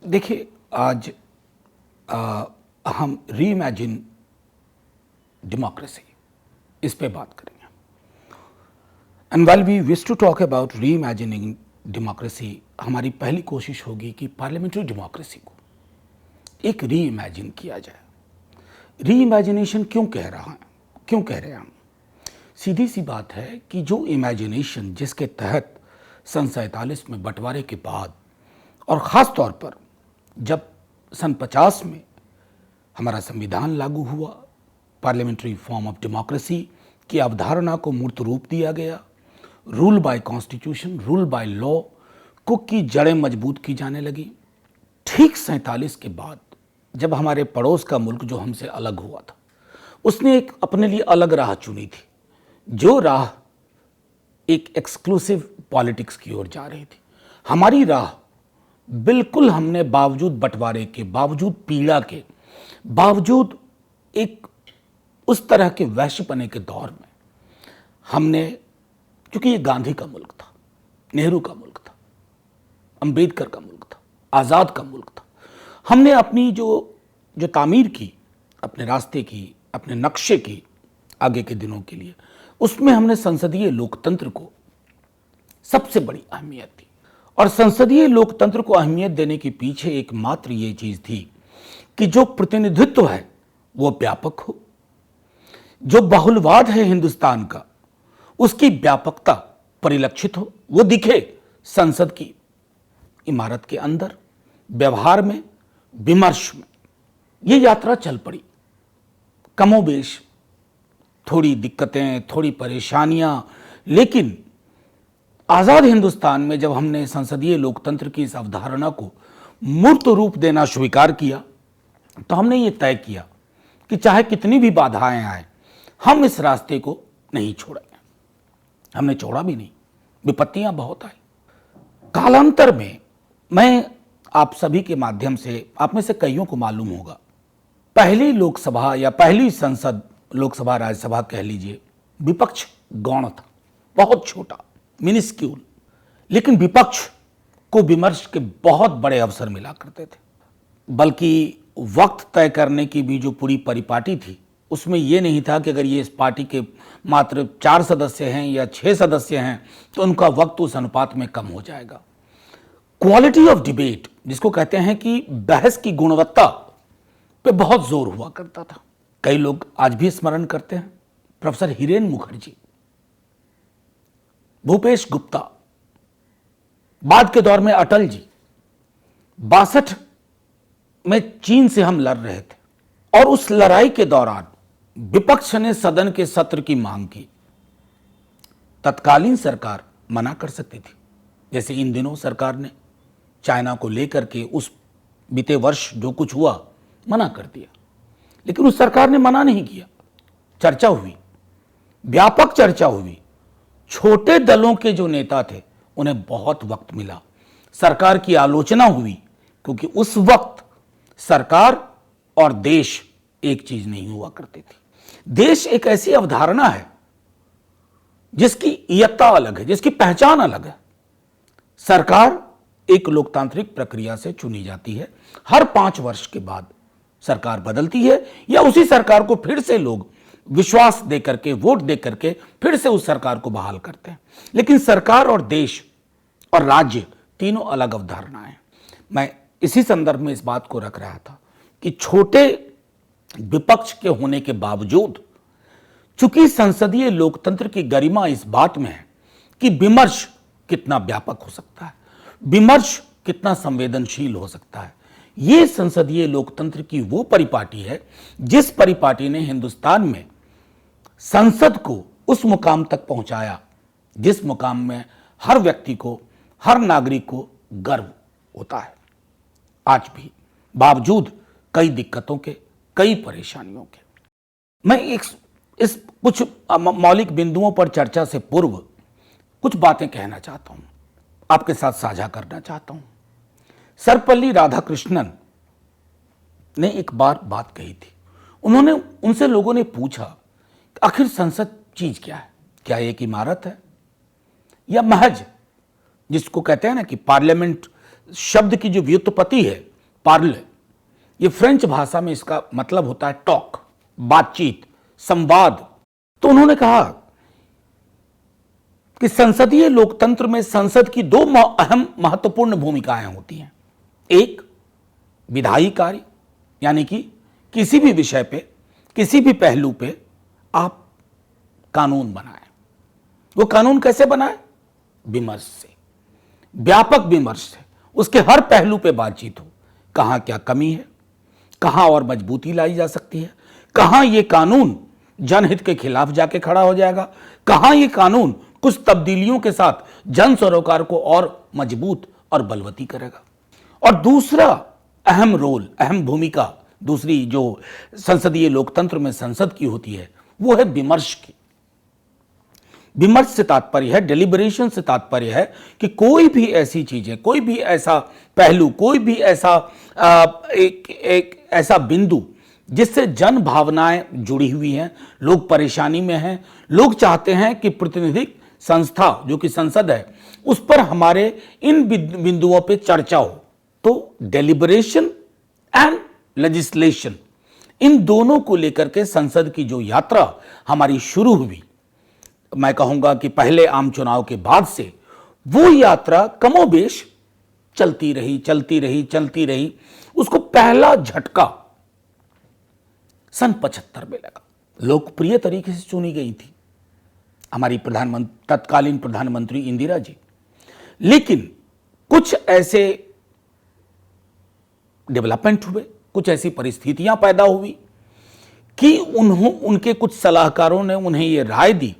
देखिए, आज हम रीइमेजिन डेमोक्रेसी इस पे बात करेंगे। And while we wish to talk about reimagining democracy, हमारी पहली कोशिश होगी कि पार्लियामेंट्री डेमोक्रेसी को एक रीइमेजिन किया जाए। रीइमेजिनेशन क्यों कह रहे हैं हम? सीधी सी बात है कि जो इमेजिनेशन जिसके तहत सन 47 में बंटवारे के बाद और ख़ास तौर पर जब सन 50 में हमारा संविधान लागू हुआ, पार्लियामेंट्री फॉर्म ऑफ डेमोक्रेसी की अवधारणा को मूर्त रूप दिया गया, rule by constitution, rule by law को की जड़ें मजबूत की जाने लगी। ठीक 47 के बाद जब हमारे पड़ोस का मुल्क जो हमसे अलग हुआ था, उसने एक अपने लिए अलग राह चुनी थी, जो राह एक एक्सक्लूसिव पॉलिटिक्स की ओर जा रही थी। हमारी राह बिल्कुल हमने बावजूद बंटवारे के, बावजूद पीड़ा के, बावजूद एक उस तरह के वैश्यपने के दौर में हमने, क्योंकि ये गांधी का मुल्क था, नेहरू का मुल्क था, अंबेडकर का मुल्क था, आज़ाद का मुल्क था, हमने अपनी जो तामीर की, अपने रास्ते की, अपने नक्शे की आगे के दिनों के लिए, उसमें हमने संसदीय लोकतंत्र को सबसे बड़ी अहमियत दी। और संसदीय लोकतंत्र को अहमियत देने के पीछे एकमात्र ये चीज थी कि जो प्रतिनिधित्व है वो व्यापक हो, जो बहुलवाद है हिंदुस्तान का उसकी व्यापकता परिलक्षित हो, वो दिखे संसद की इमारत के अंदर, व्यवहार में, विमर्श में। ये यात्रा चल पड़ी, कमोबेश थोड़ी दिक्कतें, थोड़ी परेशानियां, लेकिन आज़ाद हिंदुस्तान में जब हमने संसदीय लोकतंत्र की इस अवधारणा को मूर्त रूप देना स्वीकार किया, तो हमने ये तय किया कि चाहे कितनी भी बाधाएं आए, हम इस रास्ते को नहीं छोड़ेंगे। हमने छोड़ा भी नहीं, विपत्तियां बहुत आई। कालांतर में मैं आप सभी के माध्यम से, आप में से कईयों को मालूम होगा, पहली लोकसभा या पहली संसद, लोकसभा राज्यसभा कह लीजिए, विपक्ष गौण था, बहुत छोटा, मिनिस्क्यूल, लेकिन विपक्ष को विमर्श के बहुत बड़े अवसर मिला करते थे। बल्कि वक्त तय करने की भी जो पूरी परिपाटी थी, उसमें यह नहीं था कि अगर ये इस पार्टी के मात्र 4 सदस्य हैं या 6 सदस्य हैं तो उनका वक्त उस अनुपात में कम हो जाएगा। क्वालिटी ऑफ डिबेट, जिसको कहते हैं कि बहस की गुणवत्ता पे बहुत जोर हुआ करता था। कई लोग आज भी स्मरण करते हैं, प्रोफेसर हिरेन मुखर्जी, भूपेश गुप्ता, बाद के दौर में अटल जी। 62 में चीन से हम लड़ रहे थे और उस लड़ाई के दौरान विपक्ष ने सदन के सत्र की मांग की। तत्कालीन सरकार मना कर सकती थी, जैसे इन दिनों सरकार ने चाइना को लेकर के उस बीते वर्ष जो कुछ हुआ मना कर दिया, लेकिन उस सरकार ने मना नहीं किया। चर्चा हुई, व्यापक चर्चा हुई। छोटे दलों के जो नेता थे उन्हें बहुत वक्त मिला, सरकार की आलोचना हुई, क्योंकि उस वक्त सरकार और देश एक चीज नहीं हुआ करती थी। देश एक ऐसी अवधारणा है जिसकी इयत्ता अलग है, जिसकी पहचान अलग है। सरकार एक लोकतांत्रिक प्रक्रिया से चुनी जाती है, हर 5 वर्ष के बाद सरकार बदलती है, या उसी सरकार को फिर से लोग विश्वास देकर के, वोट देकर के फिर से उस सरकार को बहाल करते हैं। लेकिन सरकार और देश और राज्य तीनों अलग अवधारणाएं। मैं इसी संदर्भ में इस बात को रख रहा था कि छोटे विपक्ष के होने के बावजूद, चूंकि संसदीय लोकतंत्र की गरिमा इस बात में है कि विमर्श कितना व्यापक हो सकता है, विमर्श कितना संवेदनशील हो सकता है। ये संसदीय लोकतंत्र की वो परिपाटी है जिस परिपाटी ने हिंदुस्तान में संसद को उस मुकाम तक पहुंचाया जिस मुकाम में हर व्यक्ति को, हर नागरिक को गर्व होता है। आज भी बावजूद कई दिक्कतों के, कई परेशानियों के, मैं इस कुछ मौलिक बिंदुओं पर चर्चा से पूर्व कुछ बातें कहना चाहता हूं, आपके साथ साझा करना चाहता हूं। सर्वपल्ली राधाकृष्णन ने एक बार बात कही थी। उनसे लोगों ने पूछा, आखिर संसद चीज क्या है? क्या एक इमारत है या महज, जिसको कहते हैं ना कि पार्लियामेंट शब्द की जो व्युत्पत्ति है पार्ले, ये फ्रेंच भाषा में इसका मतलब होता है टॉक, बातचीत, संवाद। तो उन्होंने कहा कि संसदीय लोकतंत्र में संसद की दो अहम महत्वपूर्ण भूमिकाएं होती हैं। एक, विधायी कार्य, यानी कि किसी भी विषय पे, किसी भी पहलू पे आप कानून बनाएं। वो कानून कैसे बनाएं? विमर्श से, व्यापक विमर्श से, उसके हर पहलू पे बातचीत हो। कहां क्या कमी है, कहां और मजबूती लाई जा सकती है, कहां ये कानून जनहित के खिलाफ जाके खड़ा हो जाएगा, कहां ये कानून कुछ तब्दीलियों के साथ जन सरोकार को और मजबूत और बलवती करेगा। और दूसरा अहम रोल, अहम भूमिका दूसरी जो संसदीय लोकतंत्र में संसद की होती है, वो है विमर्श की। विमर्श से तात्पर्य है, डेलिबरेशन से तात्पर्य है कि कोई भी ऐसी चीजें, कोई भी ऐसा पहलू, कोई भी ऐसा एक ऐसा बिंदु जिससे जन भावनाएं जुड़ी हुई हैं, लोग परेशानी में हैं, लोग चाहते हैं कि प्रतिनिधिक संस्था जो कि संसद है उस पर हमारे इन बिंदुओं पे चर्चा हो। तो डेलिबरेशन एंड लेजिस्लेशन, इन दोनों को लेकर के संसद की जो यात्रा हमारी शुरू हुई, मैं कहूंगा कि पहले आम चुनाव के बाद से वो यात्रा कमोबेश चलती रही। उसको पहला झटका सन 75 में लगा। लोकप्रिय तरीके से चुनी गई थी हमारी तत्कालीन प्रधानमंत्री इंदिरा जी, लेकिन कुछ ऐसे डेवलपमेंट हुए, कुछ ऐसी परिस्थितियां पैदा हुई कि उनके कुछ सलाहकारों ने उन्हें यह राय दी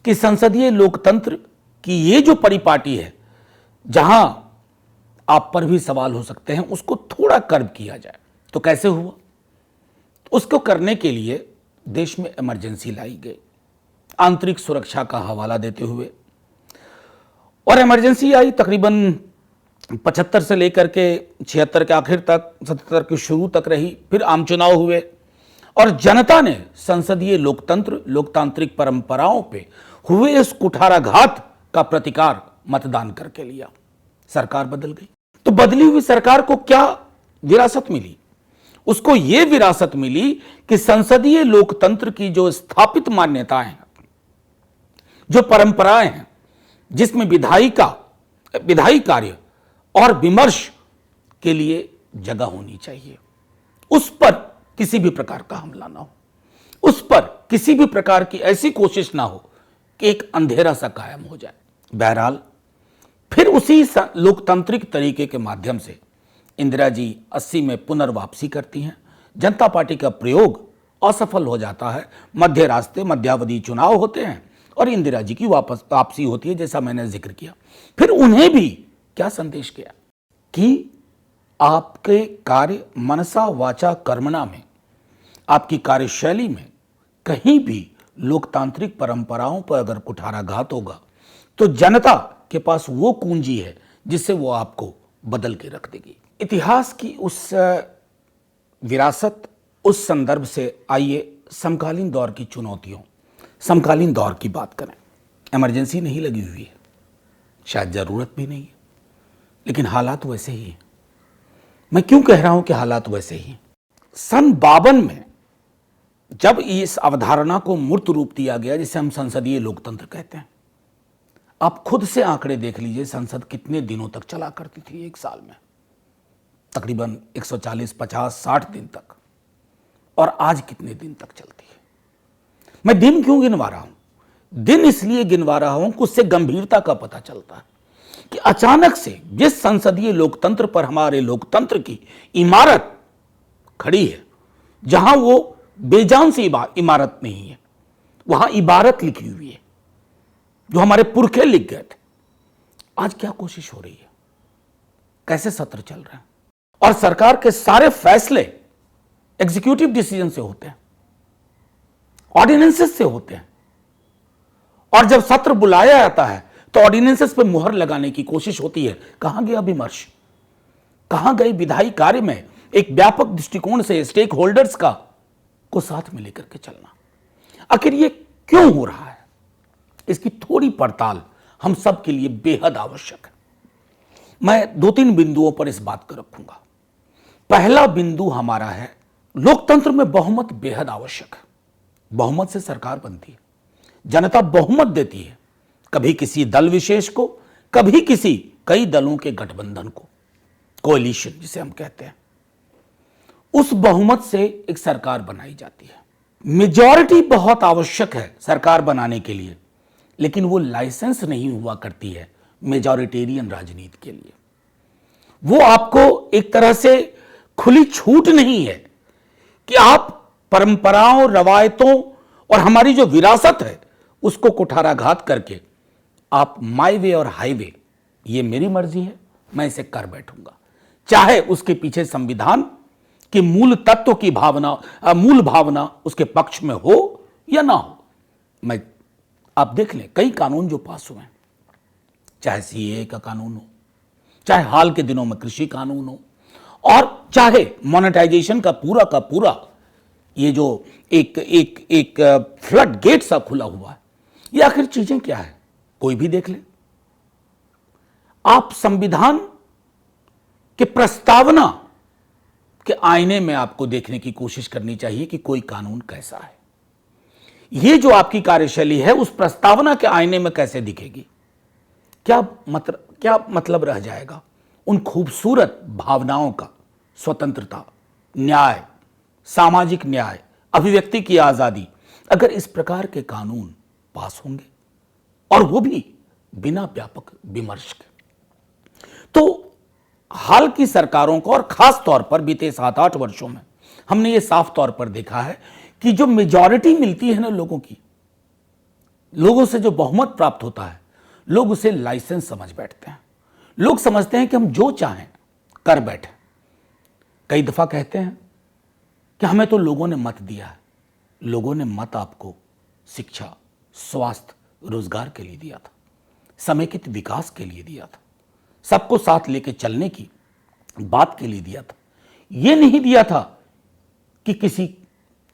कि संसदीय लोकतंत्र की ये जो परिपाटी है, जहां आप पर भी सवाल हो सकते हैं, उसको थोड़ा कर्व किया जाए। तो कैसे हुआ? उसको करने के लिए देश में इमरजेंसी लाई गई, आंतरिक सुरक्षा का हवाला देते हुए। और इमरजेंसी आई तकरीबन 75 से लेकर के 76 के आखिर तक, 77 के शुरू तक रही। फिर आम चुनाव हुए और जनता ने संसदीय लोकतंत्र, लोकतांत्रिक परंपराओं पे हुए इस कुठाराघात का प्रतिकार मतदान करके लिया। सरकार बदल गई। तो बदली हुई सरकार को क्या विरासत मिली? उसको यह विरासत मिली कि संसदीय लोकतंत्र की जो स्थापित मान्यताएं हैं, जो परंपराएं हैं, जिसमें विधायी कार्य और विमर्श के लिए जगह होनी चाहिए, उस पर किसी भी प्रकार का हमला ना हो, उस पर किसी भी प्रकार की ऐसी कोशिश ना हो कि एक अंधेरा सा कायम हो जाए। बहरहाल फिर उसी लोकतांत्रिक तरीके के माध्यम से इंदिरा जी 80 में पुनर्वापसी करती हैं। जनता पार्टी का प्रयोग असफल हो जाता है, मध्य रास्ते मध्यावधि चुनाव होते हैं और इंदिरा जी की वापसी होती है, जैसा मैंने जिक्र किया। फिर उन्हें भी क्या संदेश गया कि आपके कार्य मनसा वाचा कर्मणा में, आपकी कार्यशैली में कहीं भी लोकतांत्रिक परंपराओं पर अगर कुठाराघात होगा तो जनता के पास वो कुंजी है जिससे वो आपको बदल के रख देगी। इतिहास की उस विरासत, उस संदर्भ से आइए समकालीन दौर की चुनौतियों, समकालीन दौर की बात करें। इमरजेंसी नहीं लगी हुई है, शायद जरूरत भी नहीं है, लेकिन हालात वैसे ही हैं। मैं क्यों कह रहा हूं कि हालात वैसे ही हैं? सन 52 में जब इस अवधारणा को मूर्त रूप दिया गया, जिसे हम संसदीय लोकतंत्र कहते हैं, आप खुद से आंकड़े देख लीजिए, संसद कितने दिनों तक चला करती थी एक साल में, तकरीबन 140, 50, 60 दिन तक। और आज कितने दिन तक चलती है? मैं दिन क्यों गिनवा रहा हूं? दिन इसलिए गिनवा रहा हूं कि उससे गंभीरता का पता चलता है कि अचानक से जिस संसदीय लोकतंत्र पर हमारे लोकतंत्र की इमारत खड़ी है, जहां वो बेजान सी इमारत नहीं है, वहां इबारत लिखी हुई है जो हमारे पुरखे लिख गए थे। आज क्या कोशिश हो रही है? कैसे सत्र चल रहे हैं? और सरकार के सारे फैसले एग्जीक्यूटिव डिसीजन से होते हैं, ऑर्डिनेंसेस से होते हैं। और जब सत्र बुलाया जाता है तो ऑर्डिनेंसेस पे मुहर लगाने की कोशिश होती है। कहां गया विमर्श? कहां गई विधायी कार्य में एक व्यापक दृष्टिकोण से स्टेक होल्डर्स को साथ में लेकर के चलना? आखिर ये क्यों हो रहा है? इसकी थोड़ी पड़ताल हम सब के लिए बेहद आवश्यक है। मैं 2-3 बिंदुओं पर इस बात को रखूंगा। पहला बिंदु हमारा है, लोकतंत्र में बहुमत बेहद आवश्यक है। बहुमत से सरकार बनती है, जनता बहुमत देती है, कभी किसी दल विशेष को, कभी किसी कई दलों के गठबंधन को, कोएलिशन जिसे हम कहते हैं। उस बहुमत से एक सरकार बनाई जाती है। मेजॉरिटी बहुत आवश्यक है सरकार बनाने के लिए, लेकिन वो लाइसेंस नहीं हुआ करती है मेजॉरिटेरियन राजनीति के लिए। वो आपको एक तरह से खुली छूट नहीं है कि आप परंपराओं, रवायतों और हमारी जो विरासत है उसको कुठाराघात करके आप माई वे और हाईवे, ये मेरी मर्जी है, मैं इसे कर बैठूंगा, चाहे उसके पीछे संविधान के मूल तत्व की भावना, मूल भावना उसके पक्ष में हो या ना हो। आप देख लें कई कानून जो पास हुए हैं, चाहे सीएए का कानून हो, चाहे हाल के दिनों में कृषि कानून हो, और चाहे मोनेटाइजेशन का पूरा ये जो एक फ्लड गेट सा खुला हुआ है। ये आखिर चीजें क्या है, कोई भी देख ले। आप संविधान के प्रस्तावना के आईने में आपको देखने की कोशिश करनी चाहिए कि कोई कानून कैसा है। ये जो आपकी कार्यशैली है उस प्रस्तावना के आईने में कैसे दिखेगी, क्या मतलब रह जाएगा उन खूबसूरत भावनाओं का, स्वतंत्रता, न्याय, सामाजिक न्याय, अभिव्यक्ति की आजादी, अगर इस प्रकार के कानून पास होंगे और वो भी बिना व्यापक विमर्श के। तो हाल की सरकारों को, और खास तौर पर बीते 7-8 वर्षों में हमने ये साफ तौर पर देखा है कि जो मेजॉरिटी मिलती है ना लोगों की, लोगों से जो बहुमत प्राप्त होता है, लोग उसे लाइसेंस समझ बैठते हैं। लोग समझते हैं कि हम जो चाहें कर बैठे। कई दफा कहते हैं कि हमें तो लोगों ने मत दिया है। लोगों ने मत आपको शिक्षा, स्वास्थ्य, रोजगार के लिए दिया था, समेकित विकास के लिए दिया था, सबको साथ लेके चलने की बात के लिए दिया था। यह नहीं दिया था कि किसी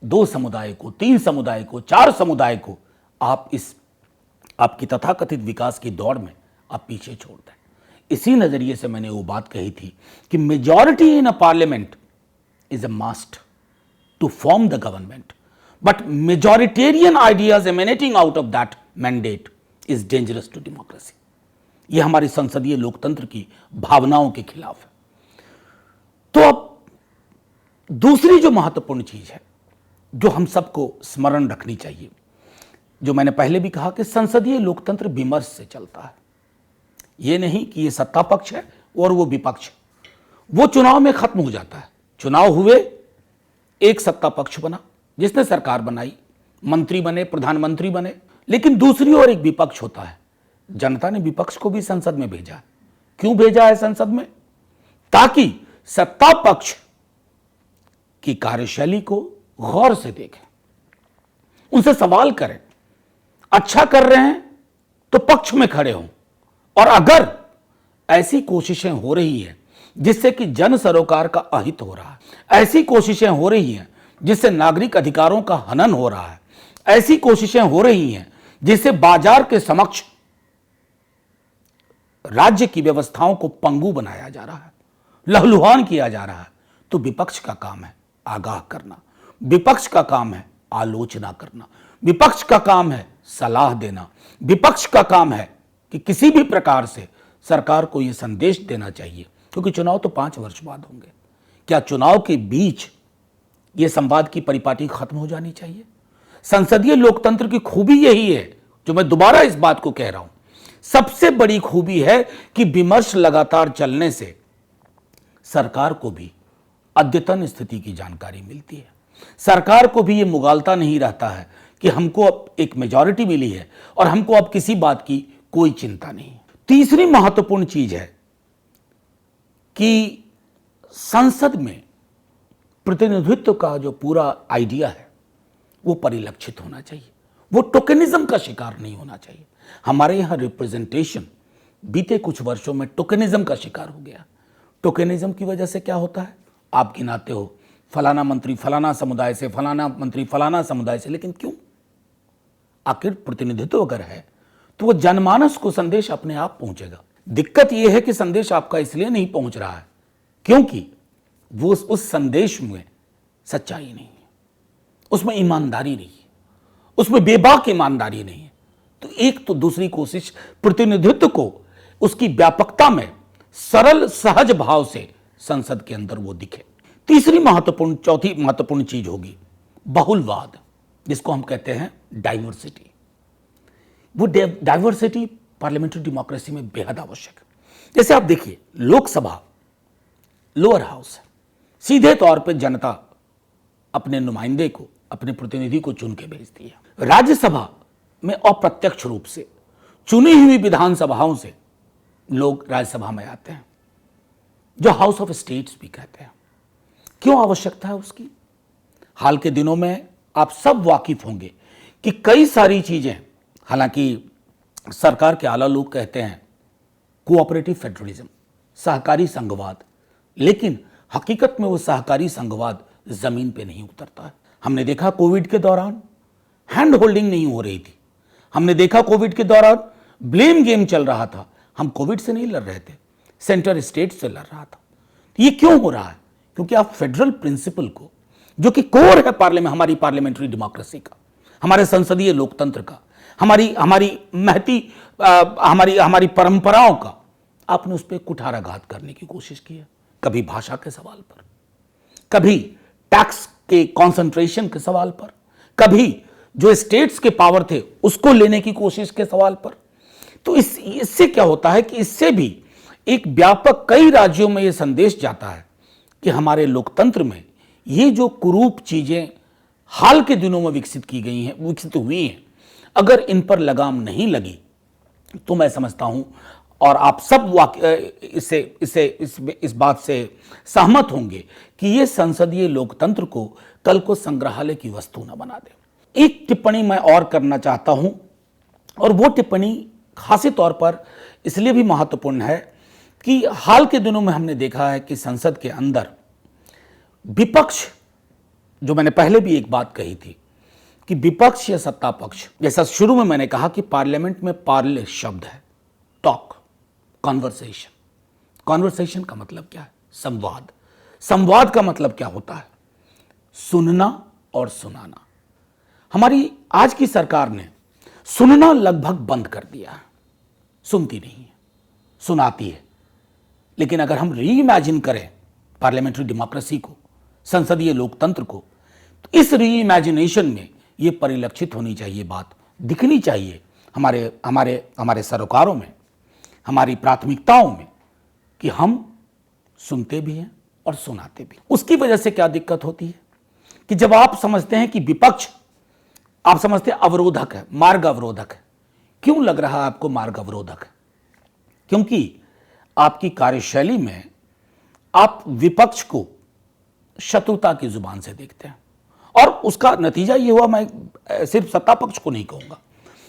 2 समुदाय को, 3 समुदाय को, 4 समुदाय को आप इस आपकी तथाकथित विकास की दौड़ में आप पीछे छोड़ दें। इसी नजरिए से मैंने वो बात कही थी कि majority in a parliament is a must to form the government, but majoritarian ideas emanating out of that mandate is dangerous to democracy. यह हमारी संसदीय लोकतंत्र की भावनाओं के खिलाफ है। तो अब दूसरी जो महत्वपूर्ण चीज है जो हम सबको स्मरण रखनी चाहिए, जो मैंने पहले भी कहा कि संसदीय लोकतंत्र विमर्श से चलता है। यह नहीं कि यह सत्ता पक्ष है और वो विपक्ष, वो चुनाव में खत्म हो जाता है। चुनाव हुए, एक सत्ता पक्ष बना जिसने सरकार बनाई, मंत्री बने, प्रधानमंत्री बने, लेकिन दूसरी ओर एक विपक्ष होता है। जनता ने विपक्ष को भी संसद में भेजा है। क्यों भेजा है संसद में? ताकि सत्ता पक्ष की कार्यशैली को गौर से देखें, उनसे सवाल करें, अच्छा कर रहे हैं तो पक्ष में खड़े हों, और अगर ऐसी कोशिशें हो रही हैं जिससे कि जन सरोकार का अहित हो रहा है, ऐसी कोशिशें हो रही हैं जिससे नागरिक अधिकारों का हनन हो रहा है, ऐसी कोशिशें हो रही हैं जिससे बाजार के समक्ष राज्य की व्यवस्थाओं को पंगु बनाया जा रहा है, लहलुहान किया जा रहा है, तो विपक्ष का काम है आगाह करना, विपक्ष का काम है आलोचना करना, विपक्ष का काम है सलाह देना, विपक्ष का काम है कि किसी भी प्रकार से सरकार को यह संदेश देना चाहिए, क्योंकि चुनाव तो 5 वर्ष बाद होंगे। क्या चुनाव के बीच यह संवाद की परिपाटी खत्म हो जानी चाहिए? संसदीय लोकतंत्र की खूबी यही है, जो मैं दोबारा इस बात को कह रहा हूं, सबसे बड़ी खूबी है कि विमर्श लगातार चलने से सरकार को भी अद्यतन स्थिति की जानकारी मिलती है। सरकार को भी यह मुगालता नहीं रहता है कि हमको अब एक मेजॉरिटी मिली है और हमको अब किसी बात की कोई चिंता नहीं। तीसरी महत्वपूर्ण चीज है कि संसद में प्रतिनिधित्व का जो पूरा आइडिया है वो परिलक्षित होना चाहिए, वो टोकनिज्म का शिकार नहीं होना चाहिए। हमारे यहां रिप्रेजेंटेशन बीते कुछ वर्षों में टोकनिज्म का शिकार हो गया। टोकनिज्म की वजह से क्या होता है, आप गिनाते हो फलाना मंत्री फलाना समुदाय से, फलाना मंत्री फलाना समुदाय से, लेकिन क्यों? आखिर प्रतिनिधित्व अगर है तो वो जनमानस को संदेश अपने आप पहुंचेगा। दिक्कत यह है कि संदेश आपका इसलिए नहीं पहुंच रहा है क्योंकि वो उस संदेश में सच्चाई नहीं है, उसमें ईमानदारी नहीं है, उसमें बेबाक ईमानदारी नहीं है। तो एक तो दूसरी कोशिश प्रतिनिधित्व को उसकी व्यापकता में सरल सहज भाव से संसद के अंदर वो दिखे। चौथी महत्वपूर्ण चीज होगी बहुलवाद, जिसको हम कहते हैं डाइवर्सिटी। वो डाइवर्सिटी पार्लियामेंट्री डेमोक्रेसी में बेहद आवश्यक है। जैसे आप देखिए, लोकसभा लोअर हाउस है, सीधे तौर पे जनता अपने नुमाइंदे को, अपने प्रतिनिधि को चुन के भेजती है। राज्यसभा में अप्रत्यक्ष रूप से चुनी हुई विधानसभाओं से लोग राज्यसभा में आते हैं, जो हाउस ऑफ स्टेट्स भी कहते हैं। क्यों आवश्यकता है उसकी? हाल के दिनों में आप सब वाकिफ होंगे कि कई सारी चीजें, हालांकि सरकार के आला लोग कहते हैं कोऑपरेटिव फेडरलिज्म, सहकारी संघवाद, लेकिन हकीकत में वो सहकारी संघवाद जमीन पे नहीं उतरता है। हमने देखा कोविड के दौरान हैंड होल्डिंग नहीं हो रही थी। हमने देखा कोविड के दौरान ब्लेम गेम चल रहा था। हम कोविड से नहीं लड़ रहे थे, सेंटर स्टेट से लड़ रहा था। ये क्यों हो रहा है? क्योंकि आप फेडरल प्रिंसिपल को, जो कि कोर है पार्लियामेंट, हमारी पार्लियामेंट्री डेमोक्रेसी का, हमारे संसदीय लोकतंत्र का, हमारी महती हमारी परंपराओं का, आपने उस पर कुठाराघात करने की कोशिश की है। कभी भाषा के सवाल पर, कभी टैक्स के कॉन्सेंट्रेशन के सवाल पर, कभी जो स्टेट्स के पावर थे उसको लेने की कोशिश के सवाल पर। तो इससे क्या होता है कि इससे भी एक व्यापक कई राज्यों में यह संदेश जाता है कि हमारे लोकतंत्र में ये जो कुरूप चीजें हाल के दिनों में विकसित हुई हैं, अगर इन पर लगाम नहीं लगी तो मैं समझता हूं, और आप सब इस बात से सहमत होंगे कि ये संसदीय लोकतंत्र को कल को संग्रहालय की वस्तु न बना दे। एक टिप्पणी मैं और करना चाहता हूं, और वो टिप्पणी खासी तौर पर इसलिए भी महत्वपूर्ण है कि हाल के दिनों में हमने देखा है कि संसद के अंदर विपक्ष, जो मैंने पहले भी एक बात कही थी कि विपक्ष या सत्ता पक्ष, जैसा शुरू में मैंने कहा कि पार्लियामेंट में पार्ले शब्द है, टॉक, कॉन्वर्सेशन। कॉन्वर्सेशन का मतलब क्या है? संवाद। संवाद का मतलब क्या होता है? सुनना और सुनाना। हमारी आज की सरकार ने सुनना लगभग बंद कर दिया है, सुनती नहीं है, सुनाती है। लेकिन अगर हम रीइमेजिन करें पार्लियामेंट्री डेमोक्रेसी को, संसदीय लोकतंत्र को, तो इस रीइमेजिनेशन में यह परिलक्षित होनी चाहिए, बात दिखनी चाहिए हमारे सरोकारों में, हमारी प्राथमिकताओं में, कि हम सुनते भी हैं और सुनाते भी। उसकी वजह से क्या दिक्कत होती है कि जब आप समझते हैं कि विपक्ष, आप समझते हैं अवरोधक है, मार्ग अवरोधक है। क्यों लग रहा है आपको मार्ग अवरोधक है? क्योंकि आपकी कार्यशैली में आप विपक्ष को शत्रुता की जुबान से देखते हैं, और उसका नतीजा ये हुआ, मैं सिर्फ सत्ता पक्ष को नहीं कहूंगा,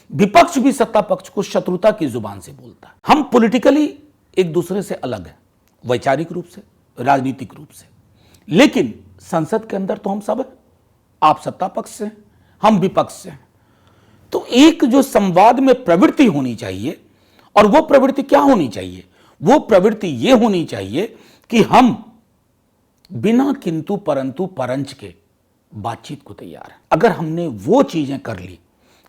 विपक्ष भी सत्ता पक्ष को शत्रुता की जुबान से बोलता है। हम पॉलिटिकली एक दूसरे से अलग हैं, वैचारिक रूप से, राजनीतिक रूप से, लेकिन संसद के अंदर तो हम सब हैं। आप सत्ता पक्ष से, हम विपक्ष से। तो एक जो संवाद में प्रवृत्ति होनी चाहिए, और वो प्रवृत्ति क्या होनी चाहिए? वो प्रवृत्ति ये होनी चाहिए कि हम बिना किंतु परंतु परंच के बातचीत को तैयार हैं। अगर हमने वो चीजें कर ली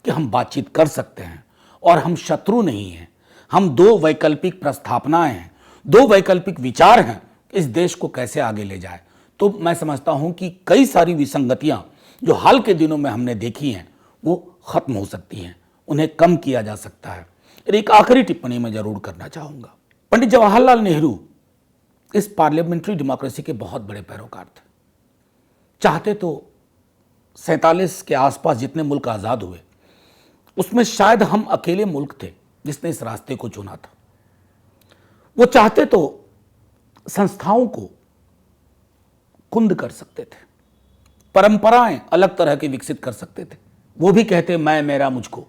कि हम बातचीत कर सकते हैं और हम शत्रु नहीं हैं, हम दो वैकल्पिक प्रस्थापनाएं हैं, दो वैकल्पिक विचार हैं, इस देश को कैसे आगे ले जाए, तो मैं समझता हूं कि कई सारी विसंगतियां जो हाल के दिनों में हमने देखी हैं वो खत्म हो सकती हैं, उन्हें कम किया जा सकता है। एक आखिरी टिप्पणी मैं जरूर करना चाहूंगा। पंडित जवाहरलाल नेहरू इस पार्लियामेंट्री डेमोक्रेसी के बहुत बड़े पैरोकार थे। चाहते तो 47 के आसपास जितने मुल्क आजाद हुए, उसमें शायद हम अकेले मुल्क थे जिसने इस रास्ते को चुना था। वो चाहते तो संस्थाओं को कुंद कर सकते थे, परंपराएं अलग तरह के विकसित कर सकते थे। वो भी कहते मैं, मेरा, मुझको,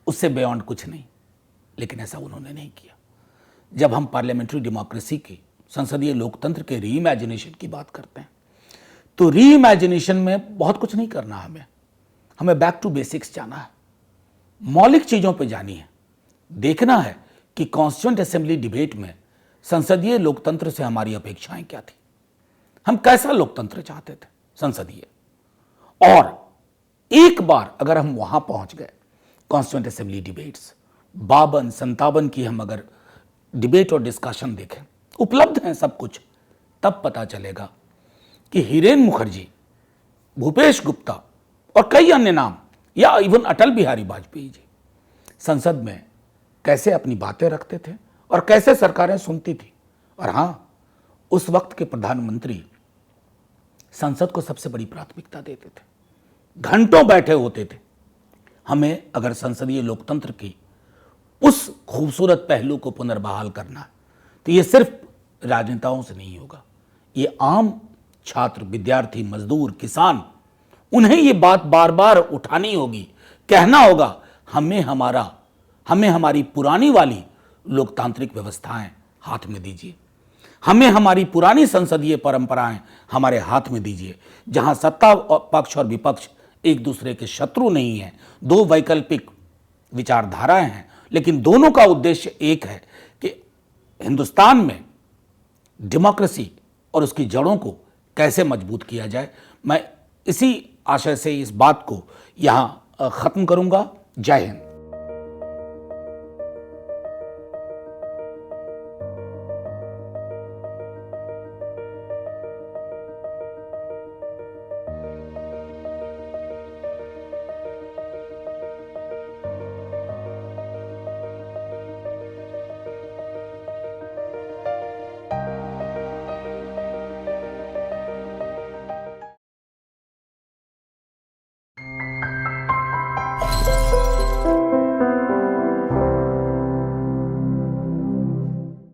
उससे बियॉन्ड कुछ नहीं। लेकिन ऐसा उन्होंने नहीं किया। जब हम पार्लियामेंट्री डेमोक्रेसी की, संसदीय लोकतंत्र के रीइमेजिनेशन की बात करते हैं, तो रीइमेजिनेशन में बहुत कुछ नहीं करना, हमें बैक टू बेसिक्स जाना है, मौलिक चीजों पे जानी है। देखना है कि कॉन्स्टिट्यूएंट असेंबली डिबेट में संसदीय लोकतंत्र से हमारी अपेक्षाएं क्या थी, हम कैसा लोकतंत्र चाहते थे संसदीय। और एक बार अगर हम वहां पहुंच गए, कॉन्स्टिट्यूएंट असेंबली डिबेट्स 52-57 की हम अगर डिबेट और डिस्कशन देखें, उपलब्ध हैं सब कुछ, तब पता चलेगा कि हिरेन मुखर्जी, भूपेश गुप्ता और कई अन्य नाम, या इवन अटल बिहारी वाजपेयी जी संसद में कैसे अपनी बातें रखते थे और कैसे सरकारें सुनती थी। और हां, उस वक्त के प्रधानमंत्री संसद को सबसे बड़ी प्राथमिकता देते थे, घंटों बैठे होते थे। हमें अगर संसदीय लोकतंत्र की उस खूबसूरत पहलू को पुनर्बहाल करना है तो ये सिर्फ राजनेताओं से नहीं होगा, ये आम छात्र, विद्यार्थी, मजदूर, किसान, उन्हें ये बात बार बार उठानी होगी, कहना होगा, हमें हमारी पुरानी वाली लोकतांत्रिक व्यवस्थाएं हाथ में दीजिए, हमें हमारी पुरानी संसदीय परंपराएं हमारे हाथ में दीजिए, जहां सत्ता पक्ष और विपक्ष एक दूसरे के शत्रु नहीं है, दो वैकल्पिक विचारधाराएं हैं, लेकिन दोनों का उद्देश्य एक है कि हिंदुस्तान में डेमोक्रेसी और उसकी जड़ों को कैसे मजबूत किया जाए। मैं इसी आशय से इस बात को यहां खत्म करूंगा। जय हिंद।